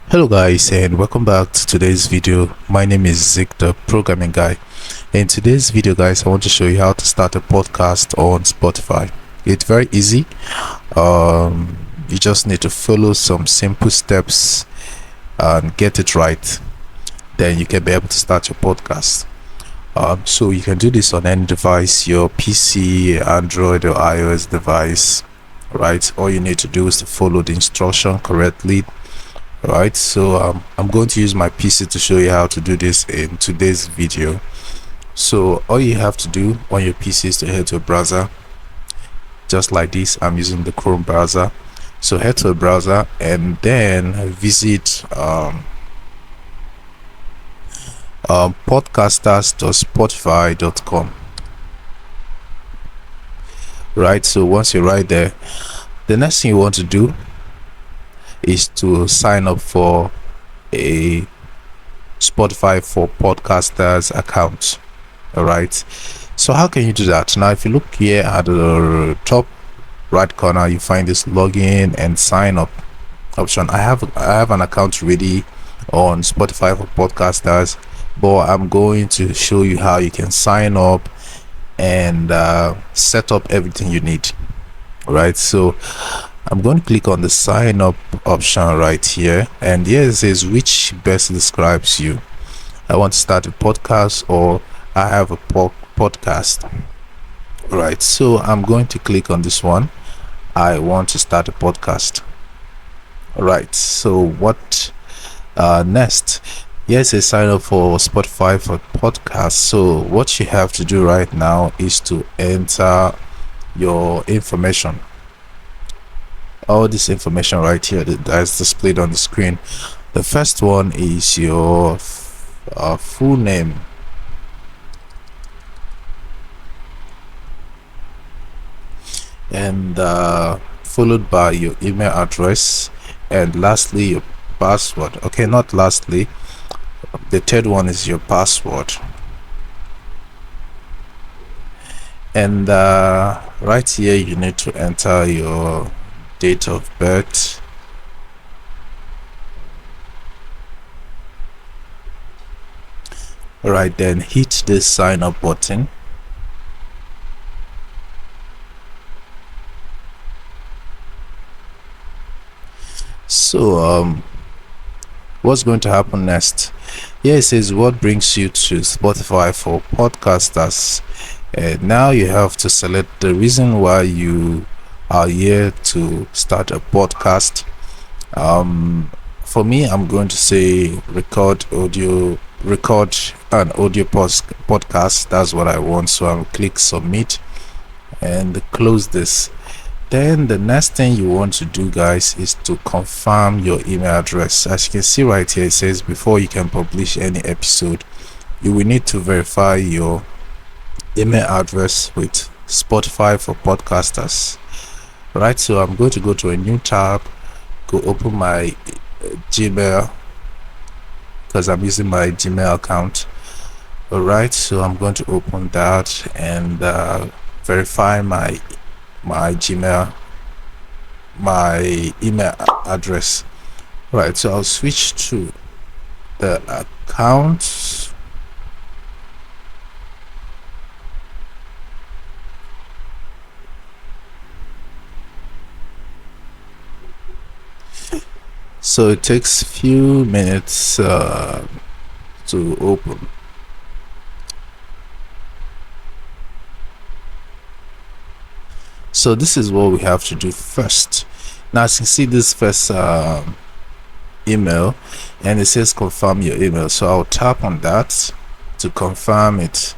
Hello guys, and welcome back to today's video. My name is Zik, the programming guy. In today's video guys, I want to show you how to start a podcast on Spotify. It's very easy. You just need to follow some simple steps and get it right. Then you can be able to start your podcast. So you can do this on any device, your PC, Android or iOS device, right? All you need to do is to follow the instruction correctly. Right, so I'm going to use my PC to show you how to do this in today's video. So all you have to do on your PC is to head to a browser, just like this. I'm using the Chrome browser. So head to a browser and then visit podcasters.spotify.com. Right, so once you're right there, the next thing you want to do is to sign up for a Spotify for Podcasters account. All right, so how can you do that? Now if you look here at the top right corner, you find this login and sign up option. I have an account ready on Spotify for Podcasters, but I'm going to show you how you can sign up and set up everything you need. All right, so I'm going to click on the sign up option right here, and here it says which best describes you. I want to start a podcast, or I have a podcast. Right, so I'm going to click on this one. I want to start a podcast. Right, so what next? Yes, a sign up for Spotify for podcasts. So what you have to do right now is to enter your information. All this information right here that is displayed on the screen. The first one is your full name, and followed by your email address, and lastly your password. Okay, not lastly, the third one is your password. And right here you need to enter your date of birth, right, then hit the sign up button. So what's going to happen next? Here it says what brings you to Spotify for Podcasters, and now you have to select the reason why you are here to start a podcast. For me, I'm going to say record an audio podcast. That's what I want, so I'll click submit and close this. Then the next thing you want to do guys is to confirm your email address. As you can see right here, it says before you can publish any episode, you will need to verify your email address with Spotify for Podcasters. Right, so I'm going to go to a new tab, go open my Gmail, because I'm using my Gmail account. All right, so I'm going to open that and verify my Gmail, my email address. Right, so I'll switch to the account. So it takes few minutes to open. So this is what we have to do first. Now as you can see this first email, and it says confirm your email, so I'll tap on that to confirm it.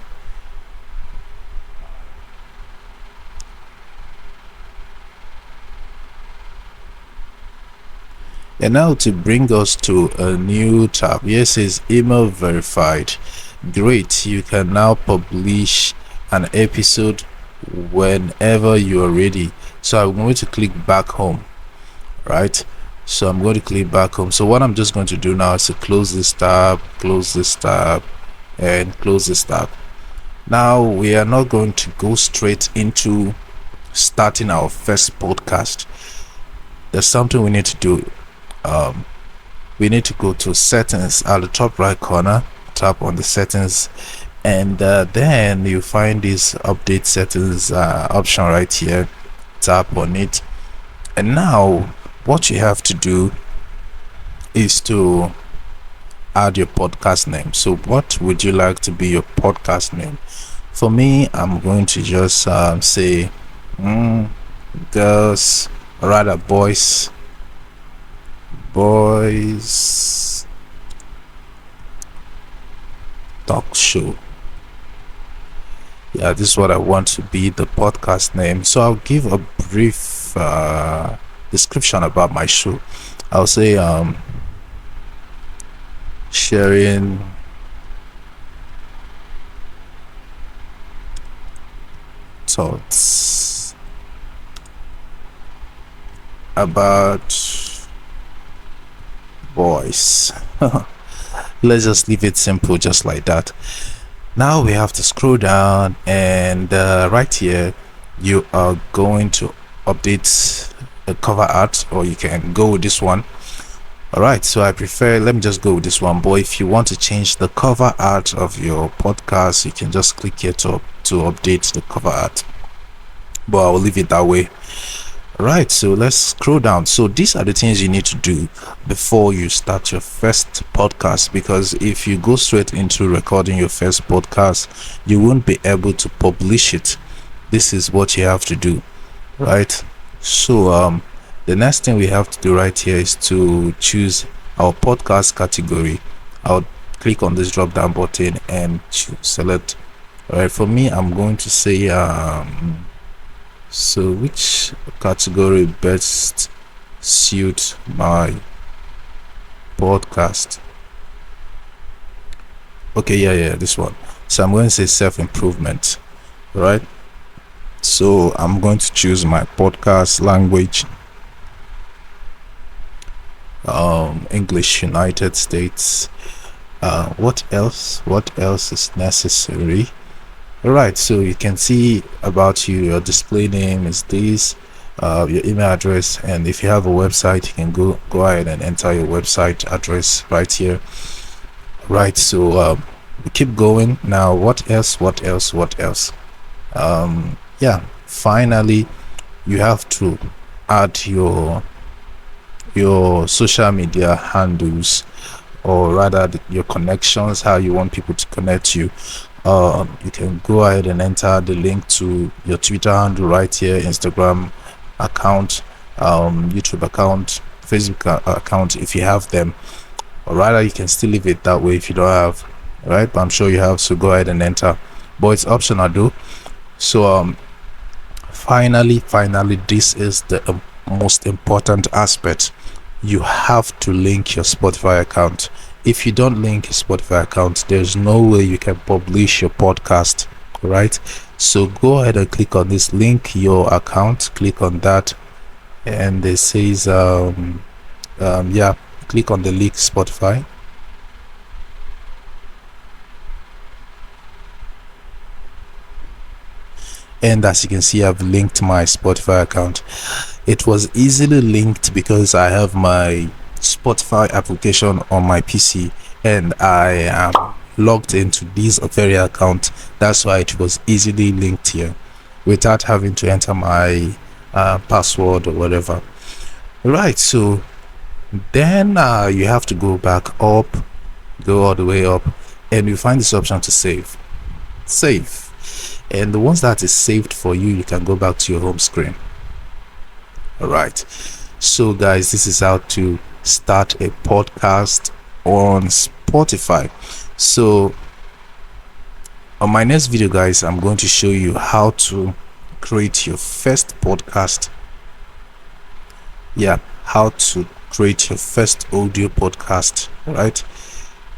And now to bring us to a new tab, here says email verified. Great, you can now publish an episode whenever you are ready. So I'm going to click back home. Right, so I'm going to click back home. So what I'm just going to do now is to close this tab, and close this tab. Now we are not going to go straight into starting our first podcast. There's something we need to do. we need to go to settings at the top right corner. Tap on the settings, and then you find this update settings option right here. Tap on it, and now what you have to do is to add your podcast name. So what would you like to be your podcast name? For me, I'm going to just say girls, or rather boys talk show. Yeah, this is what I want to be the podcast name. So I'll give a brief description about my show. I'll say sharing thoughts about boys. Let's just leave it simple, just like that. Now we have to scroll down, and right here you are going to update the cover art, or you can go with this one. All right, so I prefer, let me just go with this one. But if you want to change the cover art of your podcast, you can just click here to update the cover art, but I will leave it that way. Right, so let's scroll down. So these are the things you need to do before you start your first podcast, because if you go straight into recording your first podcast, you won't be able to publish it. This is what you have to do, right? So the next thing we have to do right here is to choose our podcast category. I'll click on this drop down button and select. All right, for me, I'm going to say so which category best suit my podcast? Okay, yeah, this one. So I'm going to say self-improvement. Right, so I'm going to choose my podcast language, English, United States. What else is necessary? All right, so you can see about you, your display name is this, your email address, and if you have a website, you can go ahead and enter your website address right here. Right, so we keep going. Now what else? Yeah, finally you have to add your social media handles, or rather your connections, how you want people to connect you. You can go ahead and enter the link to your Twitter handle right here, Instagram account, YouTube account, Facebook account if you have them, or rather you can still leave it that way if you don't have. Right, but I'm sure you have, so go ahead and enter, but it's optional though. So finally, this is the most important aspect. You have to link your Spotify account. If you don't link your Spotify account, there's no way you can publish your podcast. Right, so go ahead and click on this link your account, click on that, and it says yeah, click on the link Spotify. And as you can see, I've linked my Spotify account. It was easily linked because I have my Spotify application on my PC and I am logged into this very account. That's why it was easily linked here without having to enter my password or whatever. Right, so then you have to go back up, go all the way up, and you find this option to save. And the ones that is saved for you, you can go back to your home screen. All right, so guys, this is how to start a podcast on Spotify. So on my next video, guys, I'm going to show you how to create your first podcast. Yeah, how to create your first audio podcast. Right,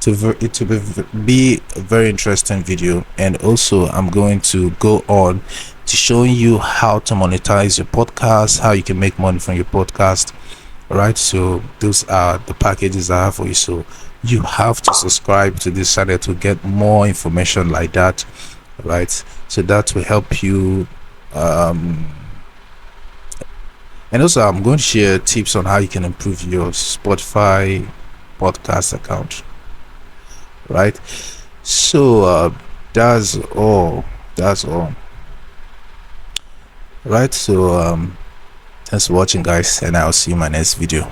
it will be a very interesting video, and also I'm going to go on to showing you how to monetize your podcast, how you can make money from your podcast. Right, so those are the packages I have for you, so you have to subscribe to this channel to get more information like that. Right, so that will help you. And also I'm going to share tips on how you can improve your Spotify podcast account, right? So that's all. That's all. Right. So thanks for watching, guys, and I'll see you in my next video.